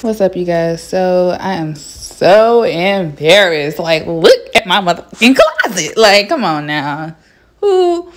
What's up, you guys? So I am so embarrassed. Like, look at my motherfucking closet. Like, come on now. Who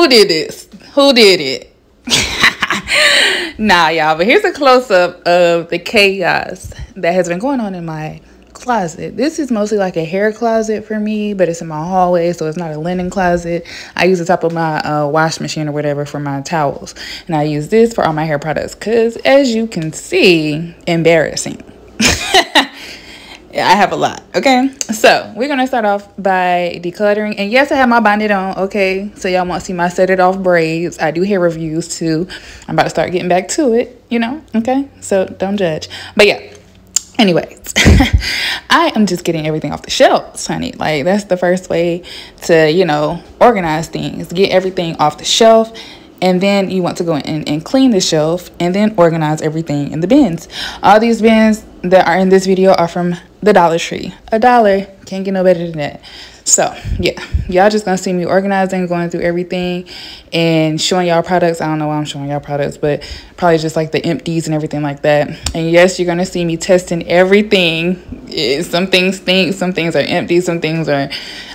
did this? Who did it? Nah, y'all, but here's a close-up of the chaos that has been going on in my closet. This is mostly like a hair closet for me, but it's in my hallway, so it's not a linen closet. I use the top of my wash machine or whatever for my towels, and I use this for all my hair products because, as you can see, embarrassing. Yeah, I have a lot. Okay, so we're gonna start off by decluttering, and yes, I have my bonnet on. Okay, so y'all want to see my set it off braids. I do hair reviews too. I'm about to start getting back to it, you know. Okay, so don't judge. But yeah, anyways, I am just getting everything off the shelves, honey. Like, that's the first way to, you know, organize things. Get everything off the shelf. And then you want to go in and clean the shelf and then organize everything in the bins. All these bins that are in this video are from the Dollar Tree. $1. Can't get no better than that. So, yeah. Y'all just going to see me organizing, going through everything, and showing y'all products. I don't know why I'm showing y'all products, but probably just like the empties and everything like that. And yes, you're going to see me testing everything. Some things stink, some things are empty, some things are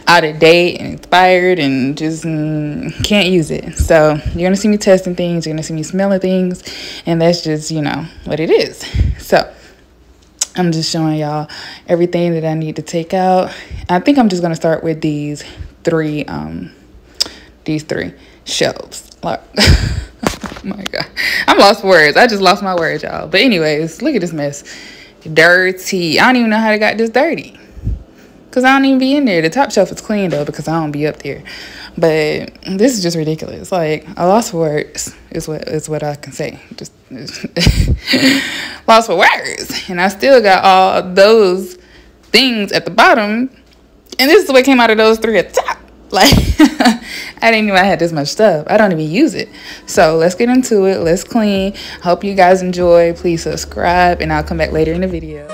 out of date and expired and just can't use it. So you're going to see me testing things, you're going to see me smelling things, and that's just, you know, what it is. So I'm just showing y'all everything that I need to take out. I think I'm just going to start with these three shelves. Like, oh my God. I'm lost for words. I just lost my words, y'all. But anyways, look at this mess. Dirty. I don't even know how they got this dirty, because I don't even be in there. The top shelf is clean though, because I don't be up there. But this is just ridiculous. Like, I lost for words is what I can say. Just lost for words. And I still got all those things at the bottom, and this is what came out of those three at the top. Like, I didn't know I had this much stuff. I don't even use it. So let's get into it. Let's clean. Hope you guys enjoy. Please subscribe, and I'll come back later in the video.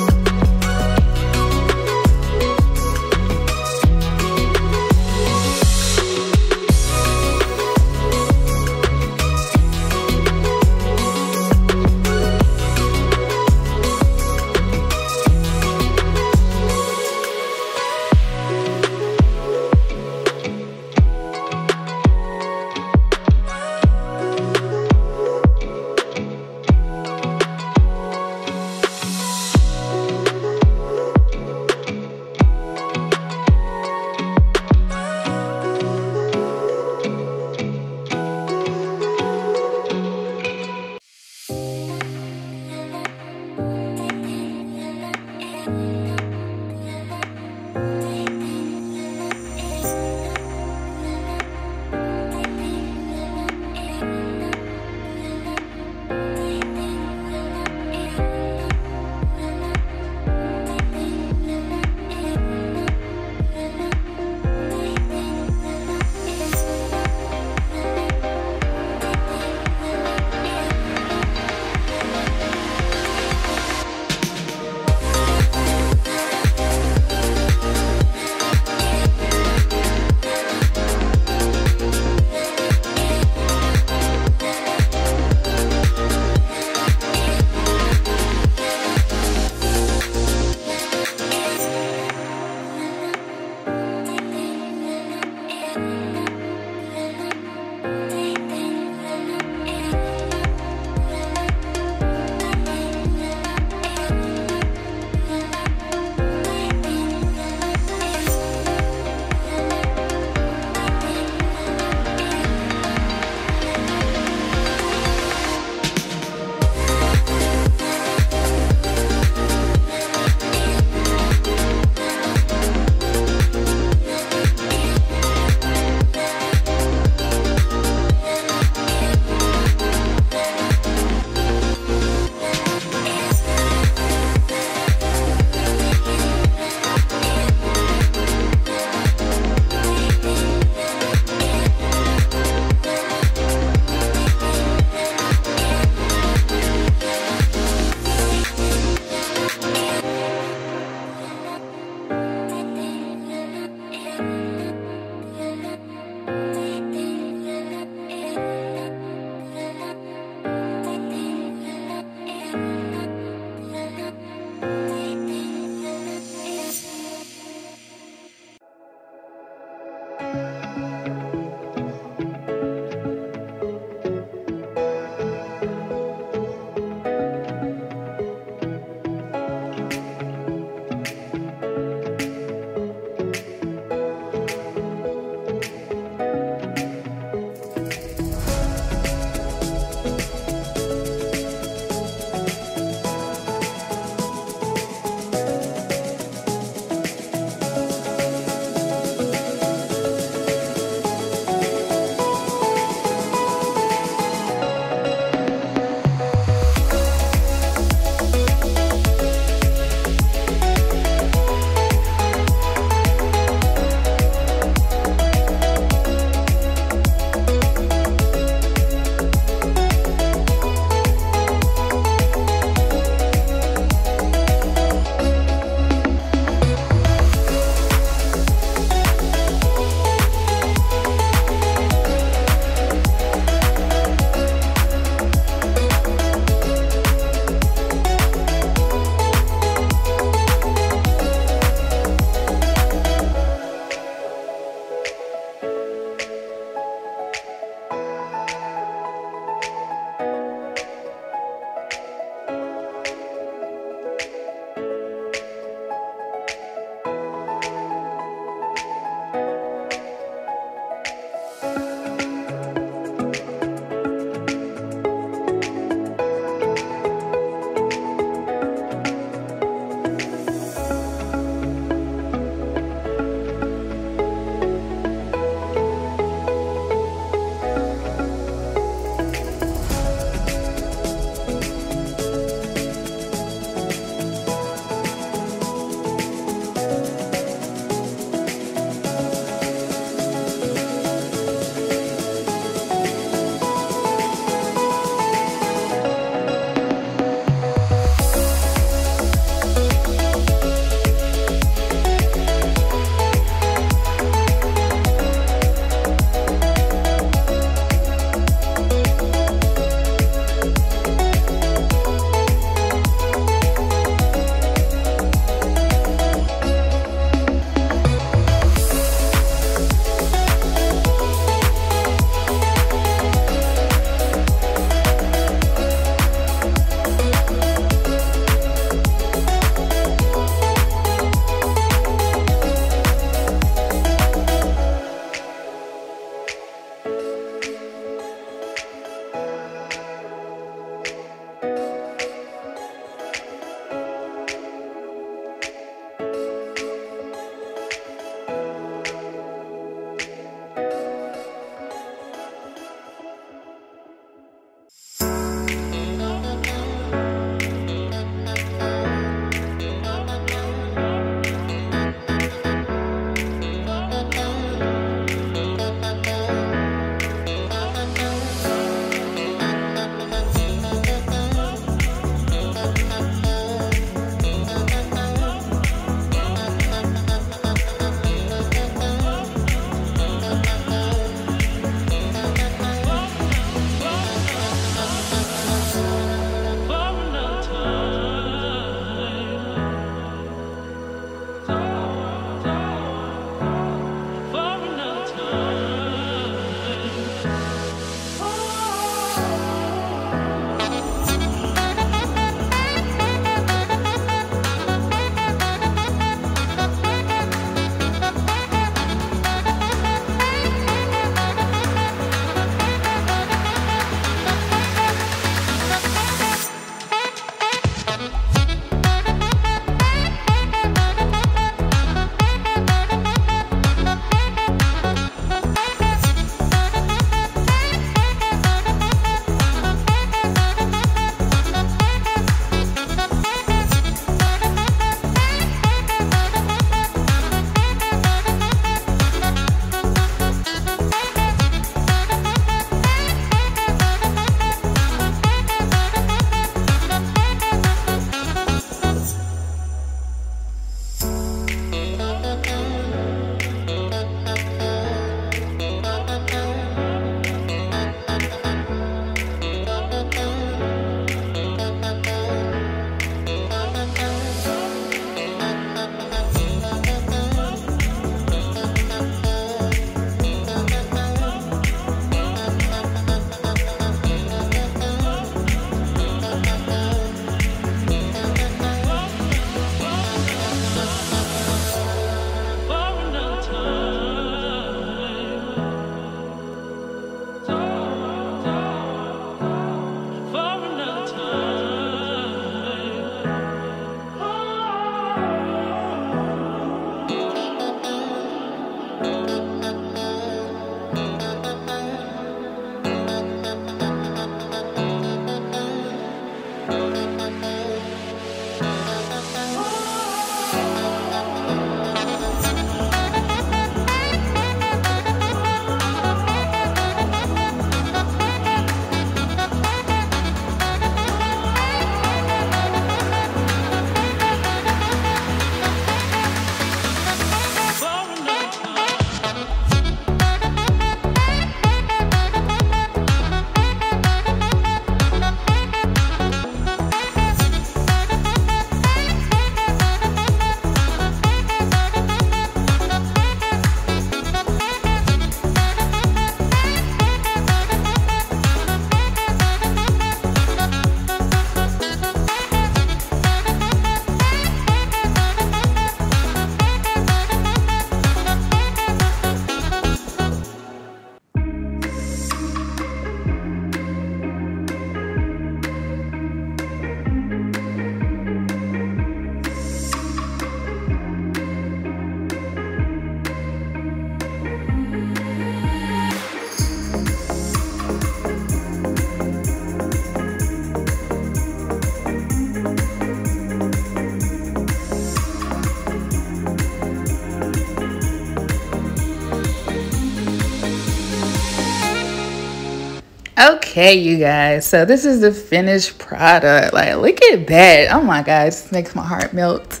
Okay, you guys, so this is the finished product. Like, look at that. Oh my god, it just makes my heart melt.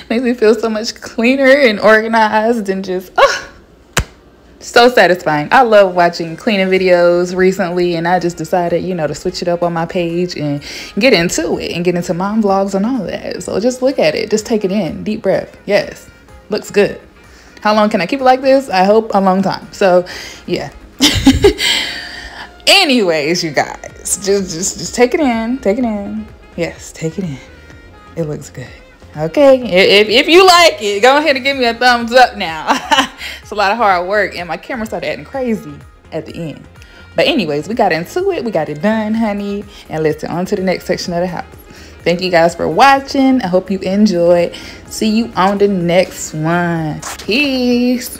Makes me feel so much cleaner and organized and just so satisfying. I love watching cleaning videos recently, and I just decided, you know, to switch it up on my page and get into it and get into mom vlogs and all of that. So just look at it, just take it in, deep breath. Yes, looks good. How long can I keep it like this? I hope a long time. So yeah. Anyways, you guys, just take it in, take it in. Yes, take it in. It looks good. Okay, if you like it, go ahead and give me a thumbs up now. It's a lot of hard work, and my camera started acting crazy at the end. But anyways, we got into it, we got it done, honey, and let's on to the next section of the house. Thank you guys for watching. I hope you enjoyed. See you on the next one. Peace.